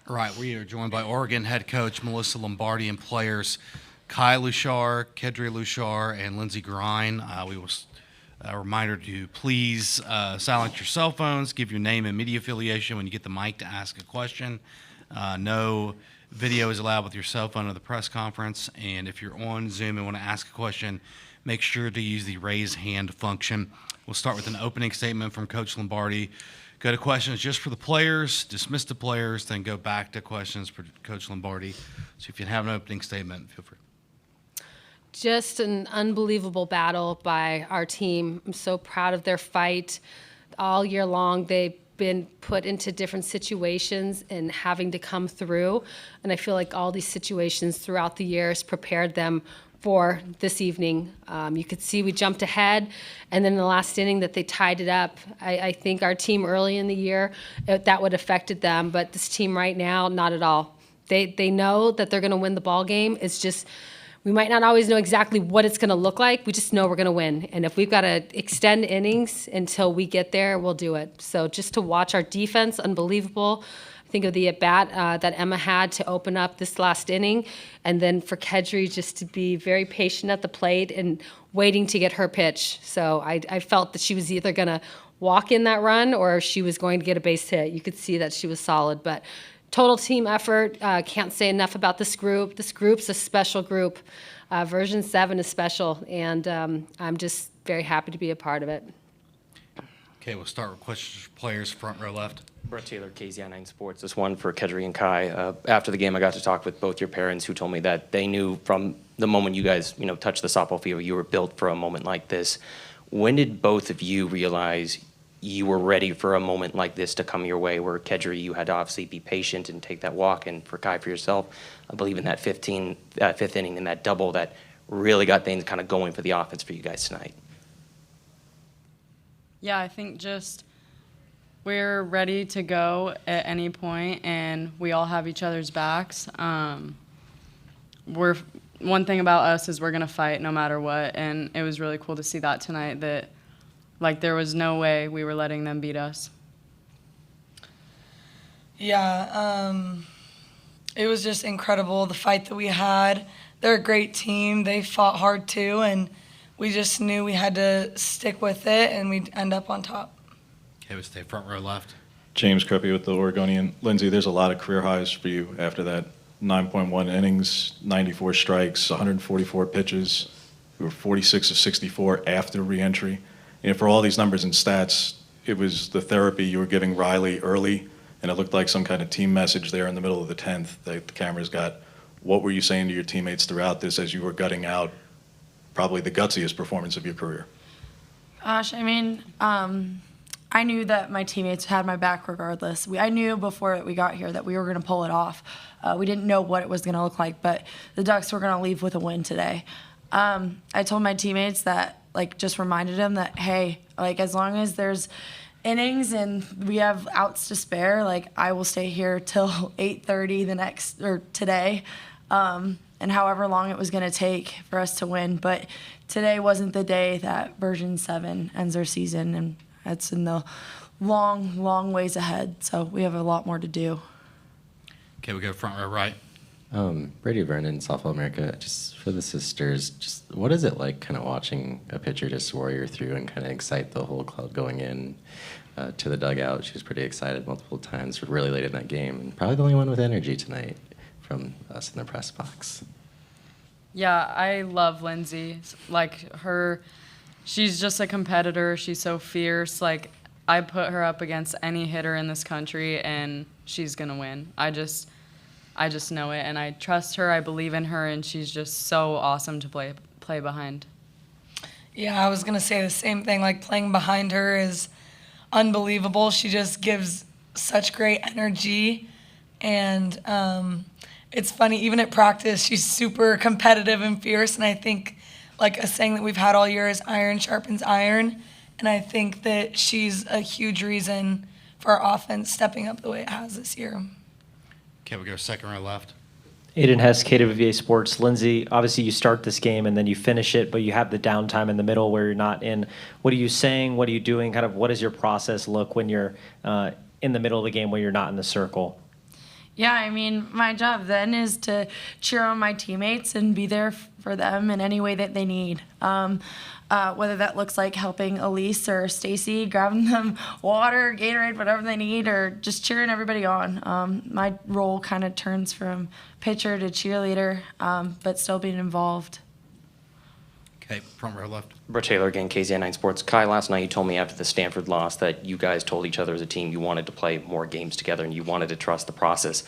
All right, we are joined by Oregon head coach Melyssa Lombardi and players Kedre Luschar, Kedre Luschar, and Lyndsey Grein. We will a reminder to please silence your cell phones, give your name and media affiliation when you get the mic to ask a question. No video is allowed with your cell phone at the press conference, and if you're on Zoom and want to ask a question, make sure to use the raise hand function. We'll start with an opening statement from Coach Lombardi. Go to questions just for the players, dismiss the players, then go back to questions for Coach Lombardi. So if you have an opening statement, feel free. Just an unbelievable battle by our team. I'm so proud of their fight. All year long, they've been put into different situations and having to come through. And I feel like all these situations throughout the years prepared them for this evening. You could see we jumped ahead, and then in the last inning that they tied it up. I think our team early in the year, that would have affected them, but this team right now, not at all. They know that they're going to win the ball game. It's just we might not always know exactly what it's going to look like. We just know we're going to win. And if we've got to extend innings until we get there, we'll do it. So just to watch our defense, unbelievable. Think of the at-bat that Emma had to open up this last inning, and then for Kedre just to be very patient at the plate and waiting to get her pitch. So I felt that she was either going to walk in that run or she was going to get a base hit. You could see that she was solid, but total team effort. Can't say enough about this group. This group's a special group. Version 7 is special, and I'm just very happy to be a part of it. Okay, we'll start with questions for players, front row left. Brett Taylor, KZI9 Sports. This one for Kedre and Kai. After the game, I got to talk with both your parents, who told me that they knew from the moment you guys, touched the softball field, you were built for a moment like this. When did both of you realize you were ready for a moment like this to come your way? Where Kedre, you had to obviously be patient and take that walk, and for Kai, for yourself, I believe in that fifth inning and that double that really got things kind of going for the offense for you guys tonight. Yeah, I think just we're ready to go at any point, and we all have each other's backs. One thing about us is we're going to fight no matter what, and it was really cool to see that tonight, that there was no way we were letting them beat us. Yeah, it was just incredible, the fight that we had. They're a great team. They fought hard too, and we just knew we had to stick with it, and we'd end up on top. Okay, we'll stay front row left. James Krupke with the Oregonian. Lyndsey, there's a lot of career highs for you after that 9.1 innings, 94 strikes, 144 pitches. You were 46 of 64 after reentry. And for all these numbers and stats, it was the therapy you were giving Riley early, and it looked like some kind of team message there in the middle of the 10th that the cameras got. What were you saying to your teammates throughout this as you were gutting out probably the gutsiest performance of your career? Gosh, I knew that my teammates had my back regardless. I knew before we got here that we were going to pull it off. We didn't know what it was going to look like, but the Ducks were going to leave with a win today. I told my teammates that, just reminded them that, hey, as long as there's innings and we have outs to spare, I will stay here till 8:30 today, and however long it was going to take for us to win. But today wasn't the day that Version 7 ends their season, and it's in the long, long ways ahead. So we have a lot more to do. Okay, we go front row right. Brady Vernon, Softball America. Just for the sisters, just what is it like kind of watching a pitcher just warrior through and kind of excite the whole club going in to the dugout? She was pretty excited multiple times, really late in that game, and probably the only one with energy tonight from us in the press box. Yeah, I love Lyndsey. She's just a competitor. She's so fierce. I put her up against any hitter in this country, and she's going to win. I just know it, and I trust her. I believe in her, and she's just so awesome to play behind. Yeah, I was going to say the same thing. Playing behind her is unbelievable. She just gives such great energy, and it's funny, even at practice, she's super competitive and fierce, and I think a saying that we've had all year is iron sharpens iron, and I think that she's a huge reason for our offense stepping up the way it has this year. Okay, we go second row left. Aiden Hess, KWVA Sports. Lyndsey, obviously you start this game and then you finish it, but you have the downtime in the middle where you're not in. What are you saying? What are you doing? What does your process look when you're in the middle of the game where you're not in the circle? Yeah, I mean, my job then is to cheer on my teammates and be there for them in any way that they need. Whether that looks like helping Elise or Stacy, grabbing them water, Gatorade, whatever they need, or just cheering everybody on. My role kind of turns from pitcher to cheerleader, but still being involved. Okay, front row left. Brett Taylor again, KZI9 Sports. Kai, last night you told me after the Stanford loss that you guys told each other as a team you wanted to play more games together and you wanted to trust the process.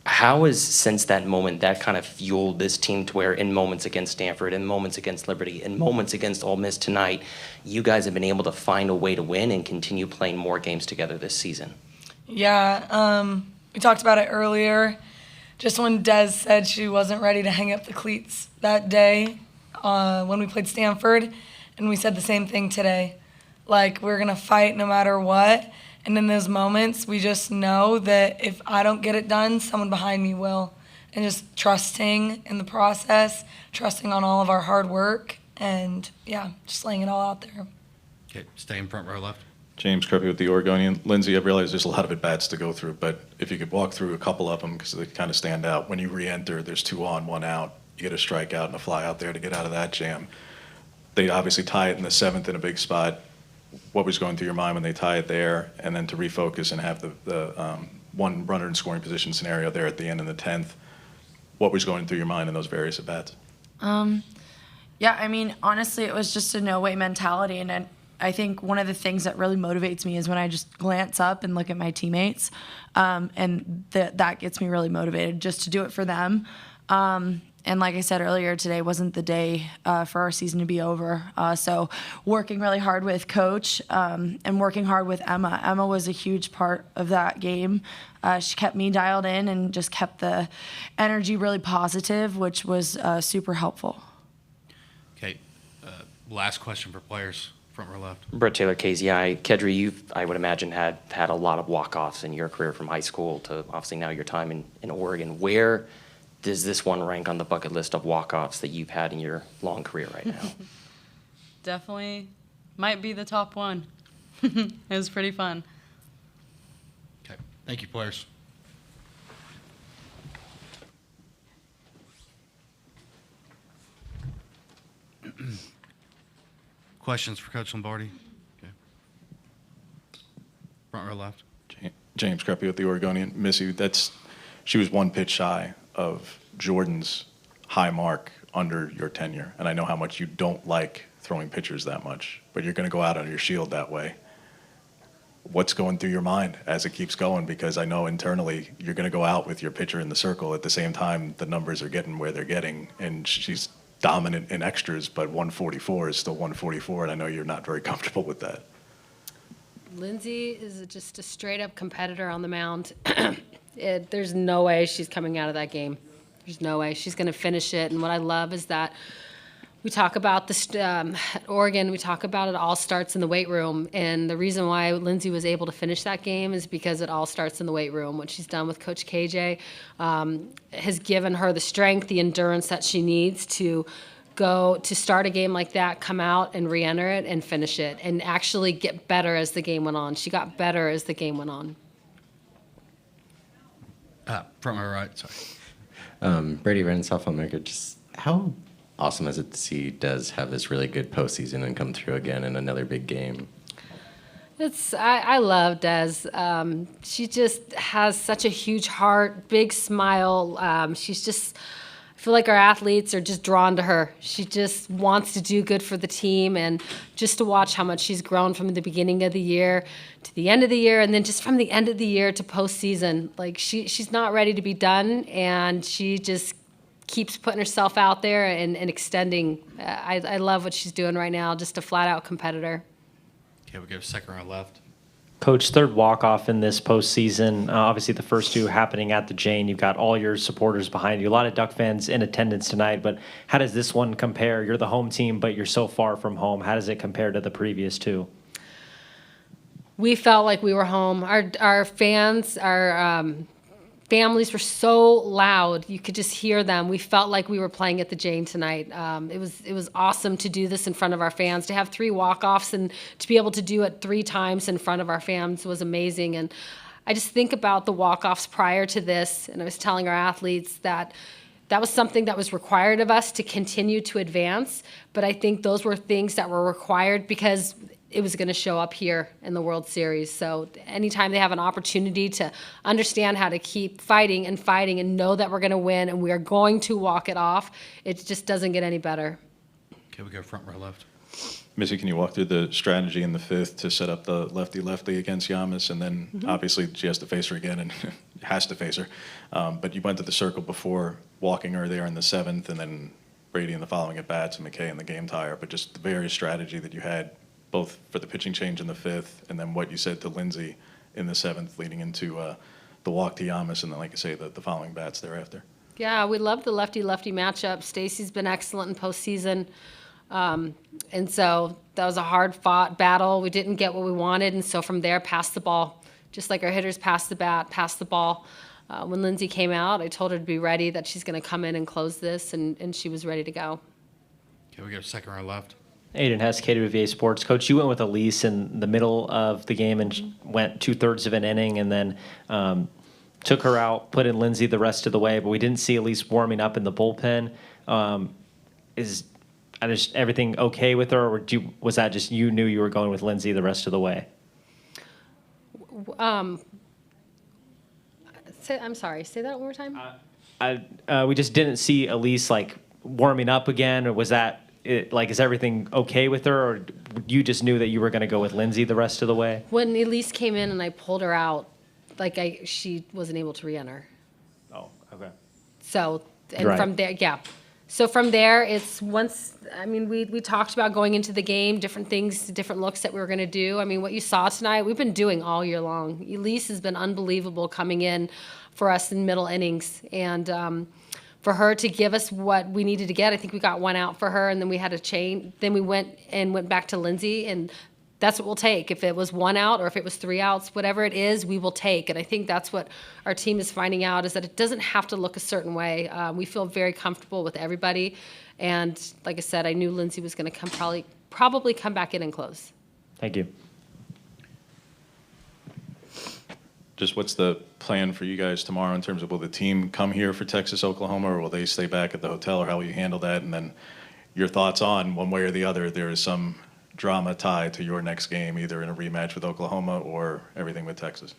How has, since that moment, that kind of fueled this team to where in moments against Stanford, in moments against Liberty, in moments against Ole Miss tonight, you guys have been able to find a way to win and continue playing more games together this season? Yeah, we talked about it earlier. Just when Des said she wasn't ready to hang up the cleats that day, when we played Stanford, and we said the same thing today. Like, we're going to fight no matter what. And in those moments, we just know that if I don't get it done, someone behind me will. And just trusting in the process, trusting on all of our hard work, and, yeah, just laying it all out there. Okay, stay in front row left. James Kreppe with the Oregonian. Lyndsey, I realize there's a lot of at-bats to go through, but if you could walk through a couple of them, because they kind of stand out. When you re-enter, there's 2 on, 1 out. You get a strikeout and a fly out there to get out of that jam. They obviously tie it in the 7th in a big spot. What was going through your mind when they tie it there, and then to refocus and have the one runner in scoring position scenario there at the end in the 10th? What was going through your mind in those various at-bats? Yeah, I mean, honestly, it was just a no-way mentality, and I think one of the things that really motivates me is when I just glance up and look at my teammates, and that gets me really motivated just to do it for them. And like I said earlier, today wasn't the day for our season to be over. So working really hard with Coach and working hard with Emma. Emma was a huge part of that game. She kept me dialed in and just kept the energy really positive, which was super helpful. Okay, last question for players. Front row left. Brett Taylor, KZI. Kedre, you've, I would imagine, had a lot of walk-offs in your career from high school to obviously now your time in Oregon. Where does this one rank on the bucket list of walk-offs that you've had in your long career right now? Definitely might be the top one. It was pretty fun. Okay, thank you, players. Questions for Coach Lombardi? Okay. Front row left. James Kreppe with the Oregonian. Missy, she was 1 pitch shy of Jordan's high mark under your tenure. And I know how much you don't like throwing pitchers that much, but you're going to go out on your shield that way. What's going through your mind as it keeps going? Because I know internally you're going to go out with your pitcher in the circle. At the same time, the numbers are getting where they're getting, and she's dominant in extras, but 144 is still 144, and I know you're not very comfortable with that. Lyndsey is just a straight-up competitor on the mound. There's no way she's coming out of that game. There's no way. She's going to finish it. And what I love is that we talk about this at Oregon, we talk about it all starts in the weight room. And the reason why Lyndsey was able to finish that game is because it all starts in the weight room. What she's done with Coach KJ has given her the strength, the endurance that she needs to go to start a game like that, come out and re-enter it and finish it, and actually get better as the game went on. She got better as the game went on. Front row right, sorry. Brady Wren, Softball America, just how awesome is it to see Des have this really good postseason and come through again in another big game? I love Des. She just has such a huge heart, big smile. She's just, I feel like our athletes are just drawn to her. She just wants to do good for the team, and just to watch how much she's grown from the beginning of the year to the end of the year, and then just from the end of the year to postseason. Like she's not ready to be done, and she just keeps putting herself out there and extending. I love what she's doing right now, just a flat-out competitor. Okay, we go second row left. Coach, third walk-off in this postseason. Obviously, the first 2 happening at the Jane. You've got all your supporters behind you. A lot of Duck fans in attendance tonight, but how does this one compare? You're the home team, but you're so far from home. How does it compare to the previous 2? We felt like we were home. Our fans, our families were so loud. You could just hear them. We felt like we were playing at the Jane tonight. It was awesome to do this in front of our fans. To have 3 walk-offs and to be able to do it 3 times in front of our fans was amazing. And I just think about the walk-offs prior to this, and I was telling our athletes that that was something that was required of us to continue to advance, but I think those were things that were required because it was going to show up here in the World Series. So anytime they have an opportunity to understand how to keep fighting and know that we're going to win and we are going to walk it off, it just doesn't get any better. Okay, we go front row left. Missy, can you walk through the strategy in the fifth to set up the lefty-lefty against Giannis? And then obviously she has to face her again and has to face her. But you went to the circle before walking her there in the seventh, and then Brady in the following at-bats and McKay in the game tire. But just the various strategy that you had both for the pitching change in the fifth and then what you said to Lyndsey in the seventh leading into the walk to Giannis and then, like I say, the following bats thereafter. Yeah, we love the lefty-lefty matchup. Stacy's been excellent in postseason. And so that was a hard-fought battle. We didn't get what we wanted, and so from there, passed the ball. Just like our hitters passed the bat, passed the ball. When Lyndsey came out, I told her to be ready, that she's going to come in and close this, and she was ready to go. Okay, we go second row left. Aiden Hess, KWVA Sports. Coach, you went with Elise in the middle of the game and went 2/3 of an inning and then took her out, put in Lyndsey the rest of the way, but we didn't see Elise warming up in the bullpen. Is everything okay with her, or was that just you knew you were going with Lyndsey the rest of the way? I'm sorry, say that one more time? We just didn't see Elise like warming up again, or was that is everything okay with her, or you just knew that you were going to go with Lyndsey the rest of the way? When Elise came in and I pulled her out, she wasn't able to re-enter. Oh, okay. So, and Right. from there, yeah. So from there, it's we talked about going into the game, different things, different looks that we were going to do. I mean, what you saw tonight, we've been doing all year long. Elise has been unbelievable coming in for us in middle innings. And for her to give us what we needed to get, I think we got one out for her, and then we had a chain. Then we went back to Lyndsey, and that's what we'll take. If it was one out or if it was 3 outs, whatever it is, we will take. And I think that's what our team is finding out, is that it doesn't have to look a certain way. We feel very comfortable with everybody. And like I said, I knew Lyndsey was going to probably come back in and close. Thank you. Just what's the plan for you guys tomorrow in terms of, will the team come here for Texas, Oklahoma, or will they stay back at the hotel, or how will you handle that? And then your thoughts on, one way or the other, there is some drama tied to your next game, either in a rematch with Oklahoma or everything with Texas?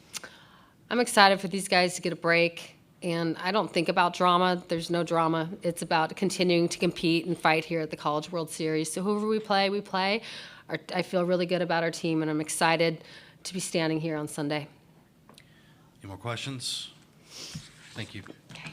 I'm excited for these guys to get a break, and I don't think about drama. There's no drama. It's about continuing to compete and fight here at the College World Series. So whoever we play, we play. I feel really good about our team, and I'm excited to be standing here on Sunday. Any more questions? Thank you. Okay.